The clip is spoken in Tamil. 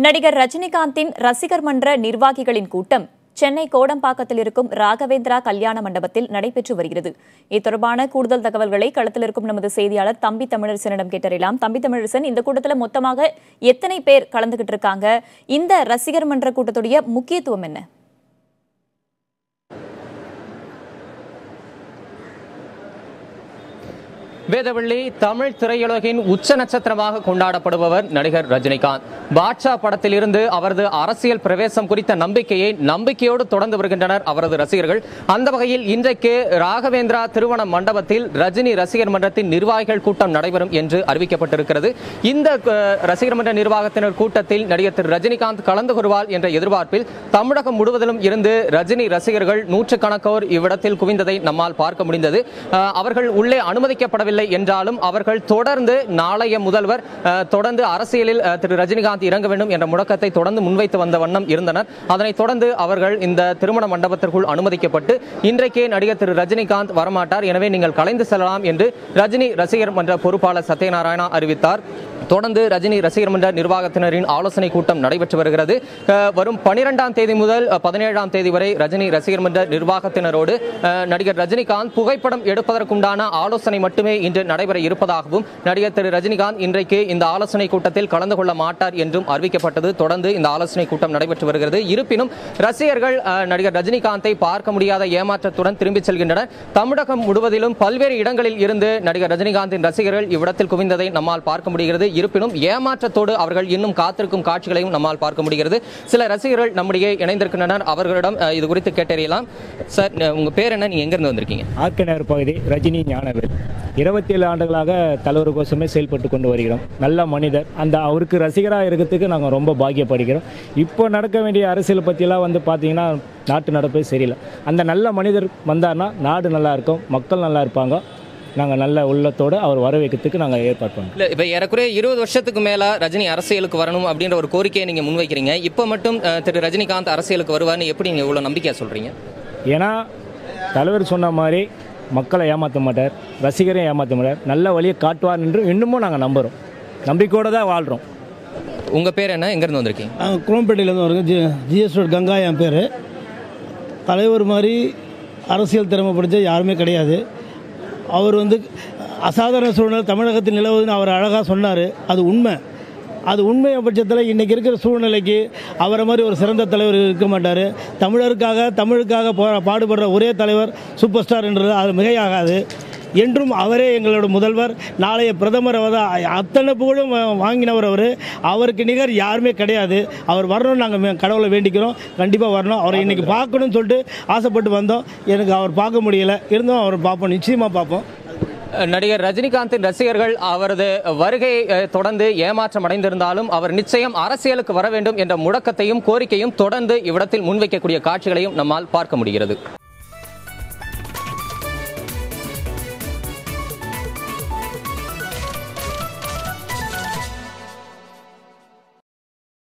நடிகர் ரஜினிகாந்தின் ரசிகர் மன்ற நிர்வாகிகளின் கூட்டம் சென்னை கோடம்பாக்கத்தில் இருக்கும் ராகவேந்திரா கல்யாண மண்டபத்தில் நடைபெற்று வருகிறது. இது தொடர்பான கூடுதல் தகவல்களை களத்தில் இருக்கும் நமது செய்தியாளர் தம்பி தமிழரசனிடம் கேட்டறியலாம். தம்பி தமிழரசன், இந்த கூட்டத்தில் மொத்தமாக எத்தனை பேர் கலந்துகிட்டு இருக்காங்க? இந்த ரசிகர் மன்ற கூட்டத்துடைய முக்கியத்துவம் என்ன? வேதவள்ளி, தமிழ் திரையுலகின் உச்ச நட்சத்திரமாக கொண்டாடப்படுபவர் நடிகர் ரஜினிகாந்த். பாட்ஷா படத்தில் இருந்து அவரது அரசியல் பிரவேசம் குறித்த நம்பிக்கையோடு தொடர்ந்து வருகின்றனர் அவரது ரசிகர்கள். அந்த வகையில் இன்றைக்கு ராகவேந்திரா திருமண மண்டபத்தில் ரஜினி ரசிகர் மன்றத்தின் நிர்வாகிகள் கூட்டம் நடைபெறும் என்று அறிவிக்கப்பட்டிருக்கிறது. இந்த ரசிகர் மன்ற நிர்வாகத்தினர் கூட்டத்தில் நடிகர் திரு ரஜினிகாந்த் கலந்து கொள்வார் என்ற எதிர்பார்ப்பில் தமிழகம் முழுவதிலும் இருந்து ரஜினி ரசிகர்கள் நூற்றுக்கணக்கோர் இவ்விடத்தில் குவிந்ததை நம்மால் பார்க்க முடிந்தது. அவர்கள் உள்ளே அனுமதிக்கப்படவில்லை என்றாலும் அவர்கள் தொடர்ந்து நாளைய முதல்வர் தொடர்ந்து அரசியலில் திரு ரஜினிகாந்த் இறங்க வேண்டும் என்ற முழக்கத்தை தொடர்ந்து முன்வைத்து வந்த வண்ணம் இருந்தனர். அதனைத் தொடர்ந்து அவர்கள் இந்த திருமண மண்டபத்திற்குள் அனுமதிக்கப்பட்டு இன்றைக்கே நடிகர் திரு ரஜினிகாந்த் வரமாட்டார், எனவே நீங்கள் கலைந்து செல்லலாம் என்று ரஜினி ரசிகர் மன்ற பொறுப்பாளர் சத்யநாராயணா அறிவித்தார். தொடர்ந்து ரஜினி ரசிகர் மன்ற நிர்வாகத்தினரின் ஆலோசனை கூட்டம் நடைபெற்று வருகிறது. வரும் 12ஆம் தேதி முதல் 17ஆம் தேதி வரை ரஜினி ரசிகர் மன்ற நிர்வாகத்தினரோடு நடிகர் ரஜினிகாந்த் புகைப்படம் எடுப்பதற்குண்டான ஆலோசனை மட்டுமே இன்று நடைபெற இருப்பதாகவும் நடிகர் திரு ரஜினிகாந்த் இன்றைக்கு இந்த ஆலோசனை கூட்டத்தில் கலந்து கொள்ள மாட்டார் என்றும் அறிவிக்கப்பட்டது. தொடர்ந்து இந்த ஆலோசனை கூட்டம் நடைபெற்று வருகிறது. இருப்பினும் ரசிகர்கள் நடிகர் ரஜினிகாந்தை பார்க்க முடியாத ஏமாற்றத்துடன் திரும்பிச் செல்கின்றனர். தமிழகம் முழுவதிலும் பல்வேறு இடங்களில் இருந்து நடிகர் ரஜினிகாந்தின் ரசிகர்கள் இவ்விடத்தில் குவிந்ததை நம்மால் பார்க்க முடிகிறது. இருப்பினும் ஏமாற்றத்தோடு அவர்கள் இன்னும் காத்திருக்கும் காட்சிகளையும் நம்மால் பார்க்க முடிகிறது. சில ரசிகர்கள் நம்முடைய இணைந்திருக்கின்றனர். அவர்களிடம் இது குறித்து கேட்டறியலாம். சார், உங்க பேர் என்ன? நீங்க எங்க இருந்து வந்திருக்கீங்க? ஆர்கனர் பகுதி ரஜினி ஞானவேல். 27 ஆண்டுகளாக தலைவர் கோசமே செயல்பட்டு கொண்டு வருகிறோம். நல்ல மனிதர். அவருக்கு ரசிகராக இருக்கிறதுக்கு நாங்கள் ரொம்ப பாக்கியப்படுகிறோம். இப்போ நடக்க வேண்டிய அரசியல் பற்றியெல்லாம் பார்த்தீங்கன்னா நாட்டு நடப்பே சரியில்லை. அந்த நல்ல மனிதர் வந்தார்னா நாடு நல்லா இருக்கும், மக்கள் நல்லா இருப்பாங்க. நாங்கள் நல்ல உள்ளத்தோடு அவர் வரவேற்கிறதுக்கு நாங்கள் ஏற்பாடு பண்ணோம். இல்லை, இப்போ ஏறக்குறைய 20 வருஷத்துக்கு மேலே ரஜினி அரசியலுக்கு வரணும் அப்படின்ற ஒரு கோரிக்கையை நீங்கள் முன்வைக்கிறீங்க. இப்போ மட்டும் திரு ரஜினிகாந்த் அரசியலுக்கு வருவார்னு எப்படி நீங்கள் இவ்வளோ நம்பிக்கையாக சொல்கிறீங்க? ஏன்னா தலைவர் சொன்ன மாதிரி மக்களை ஏமாற்ற மாட்டார், ரசிகரை ஏமாற்ற மாட்டார், நல்ல வழியை காட்டுவார் என்று இன்னமும் நாங்கள் நம்புகிறோம். நம்பிக்கையோடு தான் வாழ்கிறோம். உங்கள் பேர் என்ன? எங்கேருந்து வந்திருக்கீங்க? நாங்கள் குரோம்பேட்டையிலேருந்து வருங்க. ஜிஎஸ் ரோட் கங்கா என் பேர். தலைவர் மாதிரி அரசியல் திறமை படித்த யாருமே கிடையாது. அவர் அசாதாரண சூழ்நிலை தமிழகத்தில் நிலவுதுன்னு அவர் அழகாக சொன்னார். அது உண்மை. அது உண்மையை பட்சத்தில் இன்றைக்கி இருக்கிற சூழ்நிலைக்கு அவரை மாதிரி ஒரு சிறந்த தலைவர் இருக்க மாட்டார். தமிழுக்காக பாடுபடுற ஒரே தலைவர் சூப்பர் ஸ்டார் என்றது அது மிகையாகாது. என்றும் அவரே எங்களோட முதல்வர், நாளைய பிரதமர். அத்தனை புகழும் வாங்கினவர் அவர். அவருக்கு நிகர் யாருமே கிடையாது. அவர் வரணும்னு நாங்கள் கடவுளை வேண்டிக்கிறோம். கண்டிப்பாக வரணும். அவரை இன்றைக்கி பார்க்கணும்னு சொல்லிட்டு ஆசைப்பட்டு வந்தோம். எனக்கு அவர் பார்க்க முடியலை. இருந்தும் அவர் பார்ப்போம், நிச்சயமாக பார்ப்போம். நடிகர் ரஜினிகாந்தின் ரசிகர்கள் அவரது வருகை தொடர்ந்து ஏமாற்றம் அடைந்திருந்தாலும் அவர் நிச்சயம் அரசியலுக்கு வர வேண்டும் என்ற முழக்கத்தையும் கோரிக்கையும் தொடர்ந்து இவ்விடத்தில் முன்வைக்கக்கூடிய காட்சிகளையும் நம்மால் பார்க்க முடிகிறது.